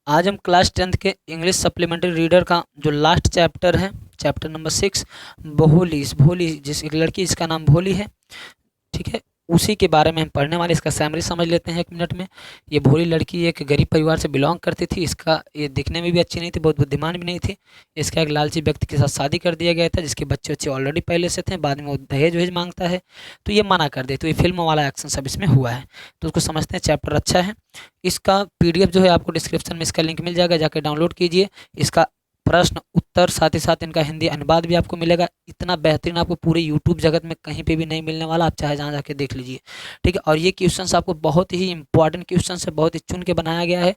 आज हम class 10th के इंग्लिश सप्लीमेंट्री रीडर का जो लास्ट चैप्टर है, चैप्टर नंबर 6 भोली, भोली जिस एक लड़की जिसका नाम भोली है, ठीक है, उसी के बारे में हम पढ़ने वाले। इसका सैमरी समझ लेते हैं 1 मिनट में। ये भोली लड़की एक गरीब परिवार से बिलोंग करती थी। इसका ये दिखने में भी अच्छी नहीं थी, बहुत बुद्धिमान भी नहीं थी। इसका एक लालची व्यक्ति के साथ शादी कर दिया गया था, जिसके बच्चे बच्चे ऑलरेडी पहले से थे। बाद में वो दहेज वहेज मांगता है तो ये मना कर दे। तो ये फिल्म वाला एक्शन सब इसमें हुआ है, तो उसको समझते हैं। चैप्टर अच्छा है। इसका पीडीएफ जो है आपको डिस्क्रिप्शन में इसका लिंक मिल जाएगा, जाकर डाउनलोड कीजिए। इसका प्रश्न उत्तर साथ ही साथ इनका हिंदी अनुवाद भी आपको मिलेगा। इतना बेहतरीन आपको पूरे यूट्यूब जगत में कहीं पे भी नहीं मिलने वाला, आप चाहे जहाँ जाके देख लीजिए, ठीक है। और ये क्वेश्चंस आपको बहुत ही इंपॉर्टेंट क्वेश्चन है, बहुत ही चुन के बनाया गया है।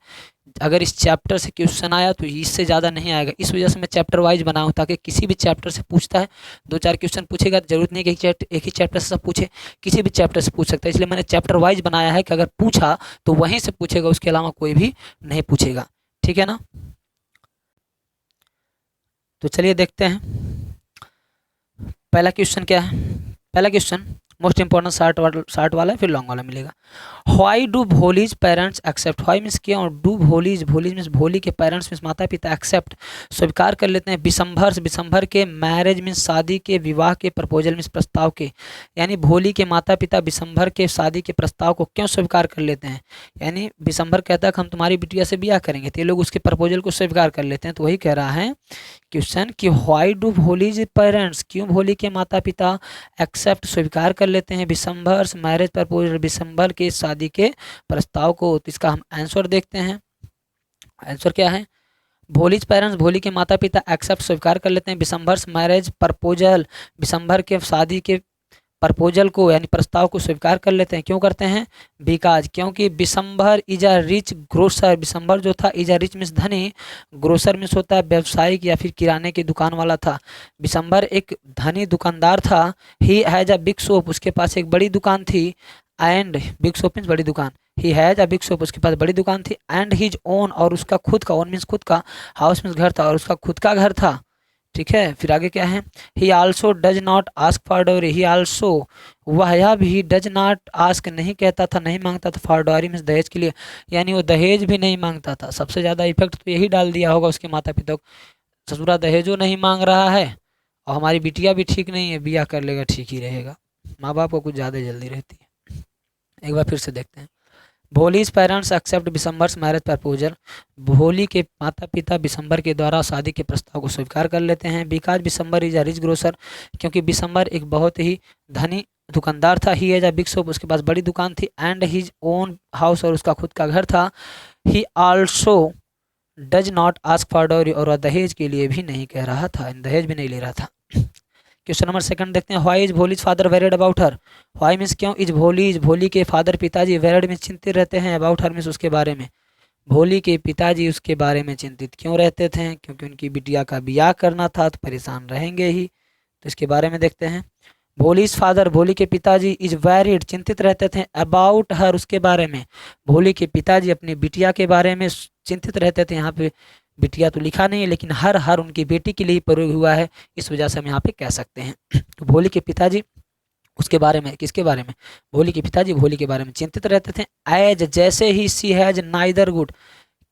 अगर इस चैप्टर से क्वेश्चन आया तो इससे ज़्यादा नहीं आएगा। इस वजह से मैं चैप्टर वाइज बनाऊँ, ताकि किसी भी चैप्टर से पूछता है 2-4 क्वेश्चन पूछेगा, जरूरत नहीं कि एक ही चैप्टर से सब पूछे, किसी भी चैप्टर से पूछ सकता है। इसलिए मैंने चैप्टर वाइज बनाया है कि अगर पूछा तो वहीं से पूछेगा, उसके अलावा कोई भी नहीं पूछेगा, ठीक है ना। तो चलिए देखते हैं पहला क्वेश्चन क्या है। पहला क्वेश्चन मोस्ट इंपॉर्टेंट शार्ट वाला है, फिर लॉन्ग वाला मिलेगा। Why do Bholi's parents accept, why means क्यों, डू भोलीज, भोलीज मीन्स भोली के पेरेंट्स मीन्स माता पिता, एक्सेप्ट स्वीकार कर लेते हैं, बिसंभर, बिसंभर के, मैरिज मीन्स शादी के, विवाह के, प्रपोजल मीन्स प्रस्ताव के। यानी भोली के माता पिता बिसंभर के शादी के प्रस्ताव को क्यों स्वीकार कर लेते हैं। यानी बिसंभर कहता है कि हम तुम्हारी बिटिया से ब्याह करेंगे, तो ये लोग उसके प्रपोजल को स्वीकार कर लेते हैं। तो वही कह रहा है क्वेश्चन कि व्हाई डू भोलीज पेरेंट्स, क्यों भोली के माता पिता एक्सेप्ट स्वीकार कर लेते हैं बिसंभर मैरिज प्रपोजल, बिसंभर के शादी के प्रस्ताव को। तो इसका हम आंसर देखते हैं। आंसर क्या है, भोलीज पेरेंट्स, भोली के माता पिता एक्सेप्ट स्वीकार कर लेते हैं बिसंभर मैरिज प्रपोजल, बिसंभर के शादी के प्रपोजल को यानी प्रस्ताव को स्वीकार कर लेते हैं। क्यों करते हैं, बिकॉज, क्योंकि Bisambhar is a rich grocer, Bisambhar जो था इज अ रिच मीन्स धनी, ग्रोसर मीन्स होता है व्यवसायिक या फिर किराने की दुकान वाला था। बिसंभर एक धनी दुकानदार था। He has a big shop, उसके पास एक बड़ी दुकान थी। एंड बिग शॉप मीन्स बड़ी दुकान, he has a big shop, उसके पास बड़ी दुकान थी। एंड हिज ओन, और उसका खुद का, ओन मीन्स खुद का, हाउस मीन्स घर था, और उसका खुद का घर था, ठीक है। फिर आगे क्या है, he also does not ask for dowry, he also, वह भी डज नॉट आस्क, नहीं कहता था, नहीं मांगता था, फॉर डॉरी मीन्स दहेज के लिए, यानी वो दहेज भी नहीं मांगता था। सबसे ज़्यादा इफेक्ट तो यही डाल दिया होगा उसके माता पिता को, ससुरा दहेजो नहीं मांग रहा है और हमारी बिटिया भी ठीक नहीं है, बिया कर लेगा ठीक ही रहेगा। माँ बाप को कुछ ज़्यादा जल्दी रहती है। एक बार फिर से देखते हैं। Bholi's parents accept Bisambhar marriage proposal, Bholi के माता पिता बिसंभर के द्वारा शादी के प्रस्ताव को स्वीकार कर लेते हैं। Because Bisambhar is a rich grocer, क्योंकि बिसंभर एक बहुत ही धनी दुकानदार था। He has a big shop, उसके पास बड़ी दुकान थी। एंड हिज ओन हाउस, और उसका खुद का घर था। He also does not ask for dowry, और वह दहेज के लिए भी नहीं कह रहा था, दहेज भी नहीं ले रहा था। क्वेश्चन नंबर 2 देखते हैं। Why is Bholi's father varied about her, why means क्यों, इज भोली के फादर पिताजी, वेरिड मीन्स चिंतित रहते हैं, अबाउट हर मीन्स उसके बारे में, भोली के पिताजी उसके बारे में चिंतित क्यों रहते थे, क्योंकि उनकी बिटिया का ब्याह करना था, तो परेशान रहेंगे ही। तो इसके बारे में देखते हैं। भोलीज फादर, भोली के पिताजी, इज वेरिड चिंतित रहते थे, अबाउट हर उसके बारे में, भोली के पिताजी अपनी बिटिया के बारे में चिंतित रहते थे। यहाँ पे बिटिया तो लिखा नहीं है, लेकिन हर हर उनकी बेटी के लिए ही प्रयोग हुआ है, इस वजह से हम यहाँ पे कह सकते हैं। तो भोली के पिताजी उसके बारे में, किसके बारे में, भोली के पिताजी भोली के बारे में चिंतित रहते थे। एज, जैसे ही, सी हैज नाइदर गुड,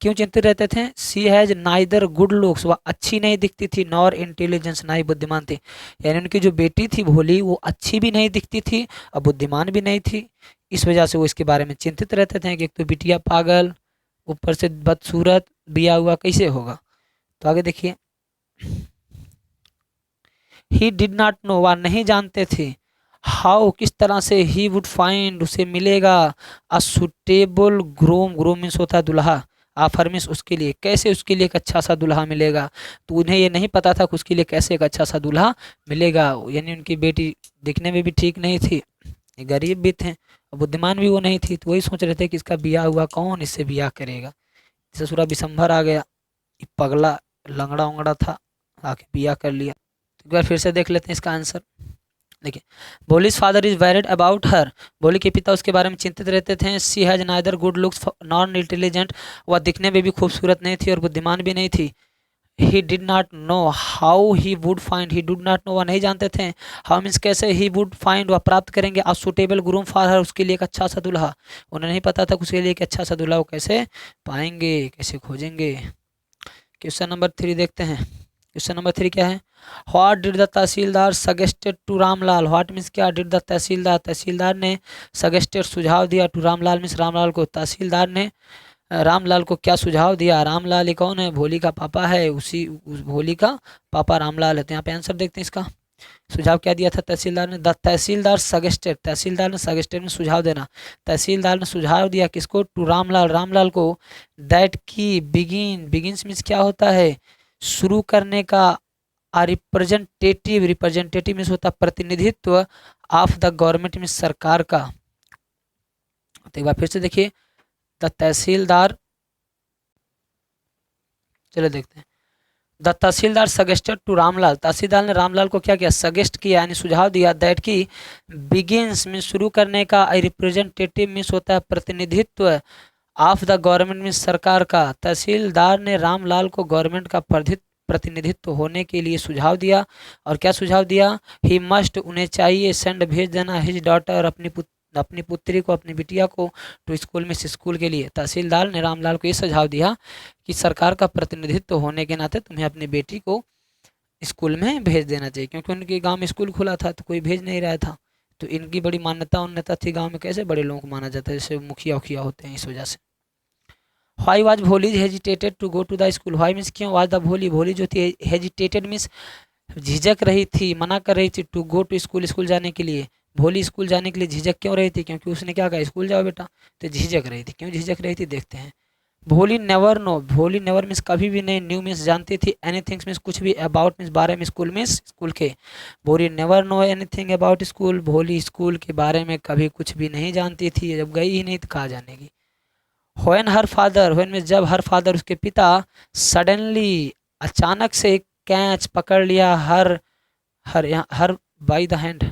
क्यों चिंतित रहते थे, she has neither good looks, वह अच्छी नहीं दिखती थी, नॉर इंटेलिजेंस, ना ही बुद्धिमान थी। यानी उनकी जो बेटी थी भोली, वो अच्छी भी नहीं दिखती थी और बुद्धिमान भी नहीं थी। इस वजह से वो इसके बारे में चिंतित रहते थे कि एक तो बिटिया पागल, ऊपर से बदसूरत, बिया हुआ कैसे होगा। तो आगे देखिए। ही डिड नॉट नो, वह नहीं जानते थे, हाउ, किस तरह से, ही वुड फाइंड, उसे मिलेगा, a suitable groom, groom means होता है दुल्हा, आफर मीन्स उसके लिए, कैसे उसके लिए एक अच्छा सा दुल्हा मिलेगा। तो उन्हें ये नहीं पता था कि उसके लिए कैसे एक अच्छा सा दुल्हा मिलेगा। यानी उनकी बेटी दिखने में भी ठीक नहीं थी, गरीब भी थे और बुद्धिमान भी वो नहीं थी। तो वही सोच रहे थे कि इसका ब्याह हुआ कौन इससे ब्याह करेगा। ससुरा बिसंभर आ गया, पगला लंगड़ा उंगड़ा था, आके बिया कर लिया। तो एक बार फिर से देख लेते हैं इसका आंसर। देखिए, Bholi's father is worried about her, Bholi के पिता उसके बारे में चिंतित रहते थे। She has neither good looks nor intelligent, वह दिखने में भी खूबसूरत नहीं थी और बुद्धिमान भी नहीं थी। He did not know how he would find, he did not know, वह नहीं जानते थे, हाउ मीन्स कैसे, ही वुड फाइंड वह प्राप्त करेंगे, a suitable groom for her, उसके लिए एक अच्छा सा दूल्हा, उन्हें नहीं पता था कि उसके लिए एक अच्छा सा दूल्हा वो कैसे पाएंगे, कैसे खोजेंगे। क्वेश्चन नंबर 3 देखते हैं। क्वेश्चन नंबर 3 क्या है, what did the tehsildar suggested to Ramlal, what means क्या, डिड द तहसीलदार, तहसीलदार ने सजेस्टेड सुझाव दिया, टू रामलाल मीन्स रामलाल को, तहसीलदार ने रामलाल को क्या सुझाव दिया, रामलाल ये कौन है, भोली का पापा है, उसी उस भोली का पापा रामलाल है। तो यहाँ पे आंसर देखते हैं इसका, सुझाव क्या दिया था तहसीलदार ने, द तहसीलदार सजेस्टेड, तहसीलदार ने सजेस्टेड में सुझाव देना, तहसीलदार ने सुझाव दिया किसको, टू रामलाल, रामलाल को, दैट की बिगिन, बिगिन्स मीन्स क्या होता है, शुरू करने का, रिप्रेजेंटेटिव, रिप्रेजेंटेटिव मीन्स होता प्रतिनिधित्व, ऑफ द गवर्नमेंट मीन्स सरकार का। तो एक बार फिर से देखिए, द तहसीलदार, चलो देखते हैं, the tehsildar suggested to Ramlal, tehsildar ने रामलाल को क्या किया, सजेस्ट किया यानी सुझाव दिया, दैट की बिगिन्स मीन्स शुरू करने का, रिप्रेजेंटेटिव मीन्स होता है प्रतिनिधित्व, ऑफ द गवर्नमेंट मीन्स सरकार का, तहसीलदार ने रामलाल को गवर्नमेंट का प्रतिनिधित्व होने के लिए सुझाव दिया, और क्या सुझाव दिया, ही मस्ट, उन्हें चाहिए, सेंड भेज देना, हिज डॉटर, अपनी पुत्री को, अपनी बिटिया को, टू स्कूल में स्कूल के लिए। तहसीलदार ने रामलाल को ये सुझाव दिया कि सरकार का प्रतिनिधित्व होने के नाते तुम्हें अपनी बेटी को स्कूल में भेज देना चाहिए, क्योंकि उनके गांव में स्कूल खुला था तो कोई भेज नहीं रहा था। तो इनकी बड़ी मान्यता उन्नता थी गांव में, कैसे बड़े लोगों को माना जाता है, जैसे मुखिया उखिया होते हैं, इस वजह से। Why was Bholi hesitated to go to the school, why means क्यों, वाज द भोली, भोली जो थी हेजिटेटेड मीन्स झिझक रही थी, मना कर रही थी, to go to school, school जाने के लिए, भोली स्कूल जाने के लिए झिझक क्यों रही थी, क्योंकि उसने क्या कहा, स्कूल जाओ बेटा, तो झिझक रही थी, क्यों झिझक रही थी देखते हैं। भोली नेवर नो, भोली नेवर मीन्स कभी भी नहीं, न्यू मीन्स जानती थी, एनीथिंग मीन्स कुछ भी, अबाउट मीन्स बारे में, स्कूल मीन्स स्कूल के, भोली never know anything about school, भोली स्कूल के बारे में कभी कुछ भी नहीं जानती थी, जब गई ही नहीं तो कहाँ जानेगी। When her father, when means जब, हर फादर उसके पिता, सडनली अचानक से, कैच पकड़ लिया, her her by the hand,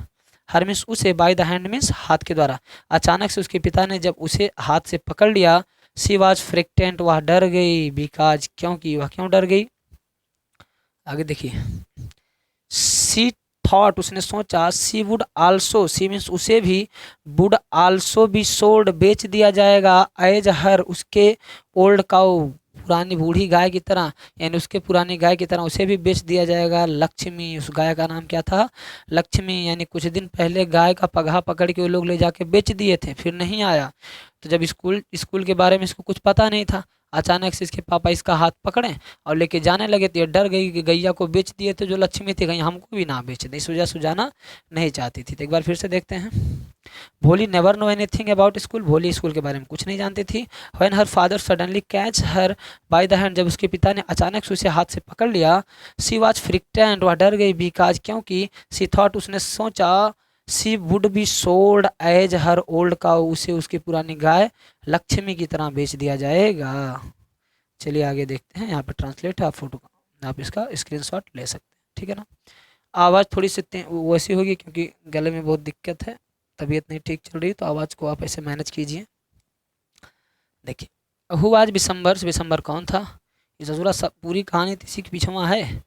her means उसे, बाई द हैंड मीन्स हाथ के द्वारा, अचानक से उसके पिता ने जब उसे हाथ से पकड़ लिया, सी वॉज फ्रिक्टेंट, वह डर गई, बिकॉज क्योंकि, वह क्यों डर गई, आगे देखिए, सी थॉट, उसने सोचा, she would also, C means उसे भी, वुड आल्सो बी सोल्ड, बेच दिया जाएगा, एज हर, उसके, ओल्ड काउ, पुरानी बूढ़ी गाय की तरह, यानी उसके पुरानी गाय की तरह उसे भी बेच दिया जाएगा, लक्ष्मी, उस गाय का नाम क्या था, लक्ष्मी, यानी कुछ दिन पहले गाय का पगहा पकड़ के वो लोग ले जाके बेच दिए थे, फिर नहीं आया, तो जब स्कूल के बारे में इसको कुछ पता नहीं था, अचानक से इसके पापा इसका हाथ पकड़े और लेके जाने लगे, तो ये डर गई कि गैया को बेच दिए थे जो लक्ष्मी थी, कहीं हमको भी ना बेच दे, इस वजह से जाना नहीं चाहती थी। तो एक बार फिर से देखते हैं, भोली never know anything about school, भोली स्कूल के बारे में कुछ नहीं जानती थी। When her father suddenly catch her by the hand, जब उसके पिता ने अचानक से उसे हाथ से पकड़ लिया, सी वॉज फ्रिक्टेंट, वह डर गई, बिकॉज क्योंकि, सी थॉट, उसने सोचा, she would be sold as her old cow, उसे उसकी पुरानी गाय लक्ष्मी की तरह बेच दिया जाएगा। चलिए आगे देखते हैं, यहाँ पे ट्रांसलेट है, आप फोटो आप इसका स्क्रीनशॉट ले सकते हैं, ठीक है ना। आवाज़ थोड़ी सी वैसी होगी क्योंकि गले में बहुत दिक्कत है, तबीयत नहीं ठीक चल रही, तो आवाज़ को आप ऐसे मैनेज कीजिए। देखिए, हु आज बिसम्बर, बिसम्बर कौन था, ये पूरा सब पूरी कहानी इसी के पीछे वहाँ है,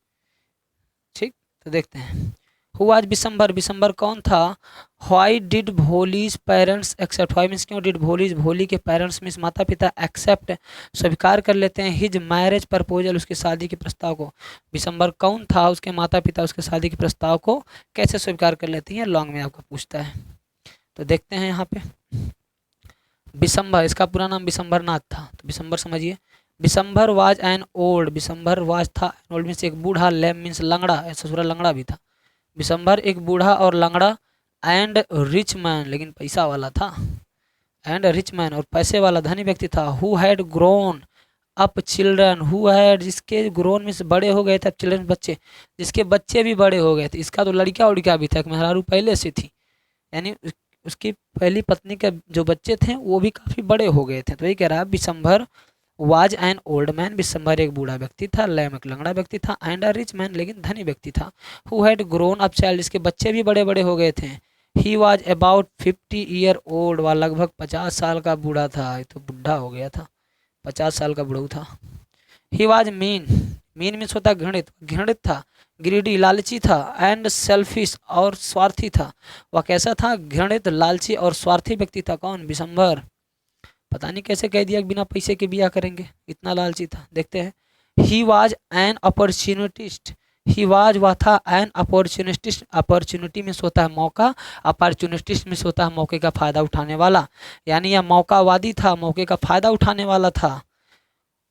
ठीक। तो देखते हैं, हु आज बिसम्बर, बिसम्बर कौन था, why did Bholi's parents accept, why means क्यों, डिड भोलीज, भोली के पेरेंट्स मीन्स माता पिता, एक्सेप्ट स्वीकार कर लेते हैं, हिज मैरिज प्रपोजल, उसकी शादी के प्रस्ताव को। बिसम्बर कौन था, उसके माता पिता उसके शादी के प्रस्ताव को कैसे स्वीकार कर लेते हैं, लॉन्ग में आपको पूछता है। तो देखते हैं यहाँ पे, बिसम्बर, इसका पूरा नाम बिसम्बर नाथ था, तो बिसम्बर समझिए, बिसम्बर वाज एन ओल्ड, बिसम्बर वाज था, ओल्ड मीन्स एक बूढ़ा, लेम मीन्स लंगड़ा, ससुरा लंगड़ा भी था, बिसम्बर एक बूढ़ा और लंगड़ा, एंड रिच मैन, लेकिन पैसा वाला था, एंड रिच मैन और पैसे वाला धनी व्यक्ति था, who had grown up children, who had, जिसके ग्रोन मीन्स बड़े हो गए थे, चिल्ड्रन बच्चे, जिसके बच्चे भी बड़े हो गए थे, इसका तो लड़का उड़का भी था, मेहरारू पहले से थी, यानी उसकी पहली पत्नी के जो बच्चे थे वो भी काफ़ी बड़े हो गए थे। तो ये कह रहा है, बिसम्बर वाज एन ओल्ड मैन, बिसम्बर एक बूढ़ा व्यक्ति था, लैम एक लंगड़ा व्यक्ति था, एंड अ रिच मैन, लेकिन धनी व्यक्ति था, who had grown up child, जिसके बच्चे भी बड़े बड़े हो गए थे, he was about 50 year old, वह लगभग 50 साल का बूढ़ा था, ये तो बुढ़ा हो गया था, 50 साल का बूढ़ा था। He was mean, mean means होता है घृणित, घृणित था, ग्रीडी लालची था, एंड सेल्फिश और स्वार्थी था। वह कैसा था? घृणित, लालची और स्वार्थी व्यक्ति था। कौन? विशंबर। पता नहीं कैसे कह दिया बिना पैसे के बिया करेंगे, इतना लालची था। देखते हैं, he was an opportunist, he was वह था एन अपॉर्चुनिटिस्ट, अपॉर्चुनिटी में होता है मौका, अपॉर्चुनिटिस्ट में होता है मौके का फायदा उठाने वाला, यानी यह मौकावादी था, मौके का फायदा उठाने वाला था।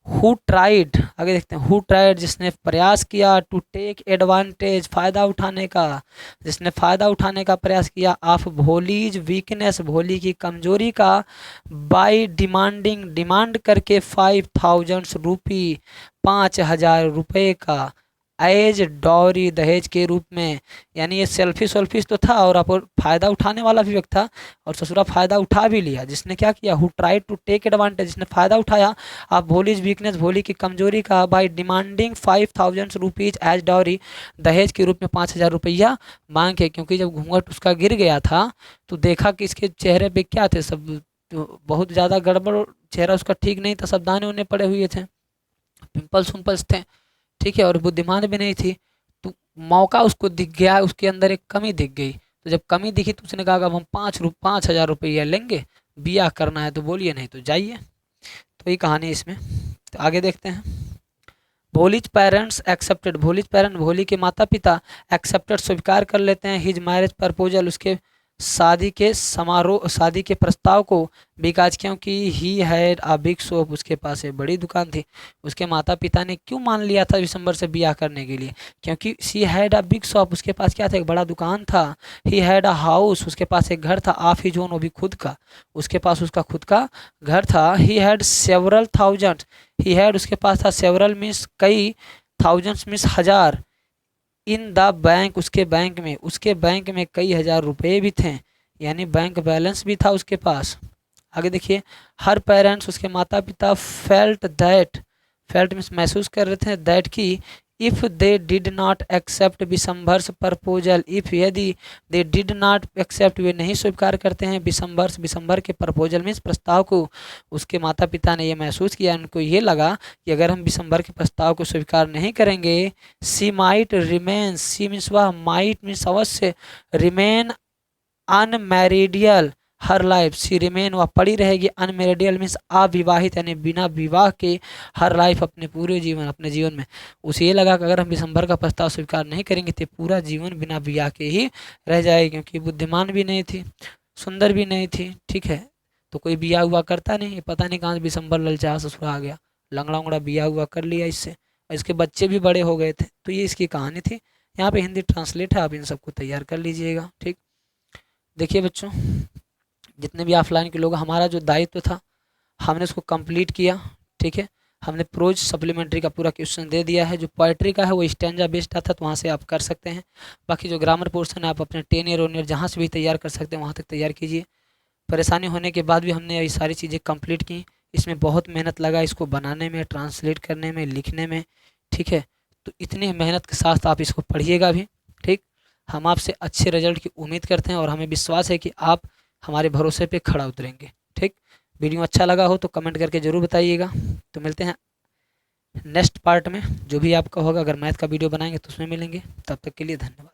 हु ट्राइड, आगे देखते हैं, हु ट्राइड जिसने प्रयास किया, टू टेक एडवांटेज फायदा उठाने का, जिसने फायदा उठाने का प्रयास किया, ऑफ भोलीज वीकनेस भोली की कमजोरी का, बाय डिमांडिंग डिमांड करके 5000 रुपी 5000 रुपये का, एज डॉरी दहेज के रूप में। यानी ये सेल्फिश वेल्फिश तो था और आप फायदा उठाने वाला भी व्यक्ति था, और ससुरा फायदा उठा भी लिया। जिसने क्या किया? Who try to take advantage, जिसने फायदा उठाया आप भोलीज वीकनेस भोली की कमजोरी का, by demanding 5000 rupees as dowry दहेज के रूप में 5000 रुपया मांग के। क्योंकि जब घूंघट उसका गिर गया था तो देखा कि इसके चेहरे पे क्या थे, सब तो बहुत ज़्यादा गड़बड़, चेहरा उसका ठीक नहीं था, सब दाने उन्हें पड़े हुए थे, पिंपल्स उम्पल्स थे, ठीक है, और बुद्धिमान भी नहीं थी। तो मौका उसको दिख गया, उसके अंदर एक कमी दिख गई। तो जब कमी दिखी तो उसने कहा अब हम 5000 रुपया लेंगे, बिया करना है तो बोलिए, नहीं तो जाइए। तो ये कहानी इसमें। तो आगे देखते हैं, Bholi's parents accepted, Bholi's parent भोली के माता पिता एक्सेप्टेड स्वीकार कर लेते हैं, हिज मैरिज प्रपोजल उसके शादी के समारोह, शादी के प्रस्ताव को, बिकॉज क्योंकि he had a big shop, उसके पास एक बड़ी दुकान थी। उसके माता पिता ने क्यों मान लिया था दिसंबर से ब्याह करने के लिए? क्योंकि she had a big shop, उसके पास क्या था? एक बड़ा दुकान था। ही हैड अ हाउस, उसके पास एक घर था, ऑफ हिज ओन, वो भी खुद का, उसके पास उसका खुद का घर था। He had several thousand, he had उसके पास था, सेवरल मीन्स कई, थाउजेंड्स मीन्स हजार, इन द बैंक उसके बैंक में, उसके बैंक में कई हजार रुपए भी थे, यानी बैंक बैलेंस भी था उसके पास। आगे देखिए, हर पेरेंट्स उसके माता पिता फेल्ट दैट, फेल्ट मीन्स महसूस कर रहे थे, दैट की if they did not accept Vishambhar's proposal, if यदि दे डिड नॉट एक्सेप्ट वे नहीं स्वीकार करते हैं विशंभर्स, विशंभर के प्रपोजल मीन्स प्रस्ताव को, उसके माता पिता ने ये महसूस किया, उनको ये लगा कि अगर हम विशंभर के प्रस्ताव को स्वीकार नहीं करेंगे, सी माइट रिमेन, सी मीन्स वह, माइट मीन्स अवश्य, रिमेन अनमैरिडियल हर लाइफ, सी रिमेन वह पड़ी रहेगी, अनमैरिडियल मीन्स अविवाहित, यानी बिना विवाह के, हर लाइफ अपने पूरे जीवन, अपने जीवन में। उसे ये लगा कि अगर हम दिसंबर का प्रस्ताव स्वीकार नहीं करेंगे तो पूरा जीवन बिना विवाह के ही रह जाएगी। क्योंकि बुद्धिमान भी नहीं थी, सुंदर भी नहीं थी, ठीक है, तो कोई बिया हुआ करता नहीं, पता नहीं कहाँ से दिसंबर ललचा ससुरा आ गया, लंगड़ा उंगड़ा बिया हुआ कर लिया इससे, और इसके बच्चे भी बड़े हो गए थे। तो ये इसकी कहानी थी। यहाँ पे हिंदी ट्रांसलेट है, आप इन सबको तैयार कर लीजिएगा। ठीक, देखिए बच्चों, जितने भी ऑफलाइन के लोग, हमारा जो दायित्व था हमने उसको कंप्लीट किया। ठीक है, हमने प्रोज सप्लीमेंट्री का पूरा क्वेश्चन दे दिया है। जो पोइट्री का है वो स्टैंजा बेस्ड आता, तो वहाँ से आप कर सकते हैं। बाकी जो ग्रामर पोर्शन है आप अपने 10 ईयर 1 ईयर जहाँ से भी तैयार कर सकते हैं वहाँ तक तैयार कीजिए। परेशानी होने के बाद भी हमने ये सारी चीज़ें कंप्लीट की। इसमें बहुत मेहनत लगा इसको बनाने में, ट्रांसलेट करने में, लिखने में। ठीक है, तो इतनी मेहनत के साथ आप इसको पढ़िएगा भी। ठीक, हम आपसे अच्छे रिजल्ट की उम्मीद करते हैं और हमें विश्वास है कि आप हमारे भरोसे पे खड़ा उतरेंगे। ठीक, वीडियो अच्छा लगा हो तो कमेंट करके ज़रूर बताइएगा। तो मिलते हैं नेक्स्ट पार्ट में, जो भी आपका होगा। अगर मैथ का वीडियो बनाएंगे तो उसमें मिलेंगे। तब तक के लिए धन्यवाद।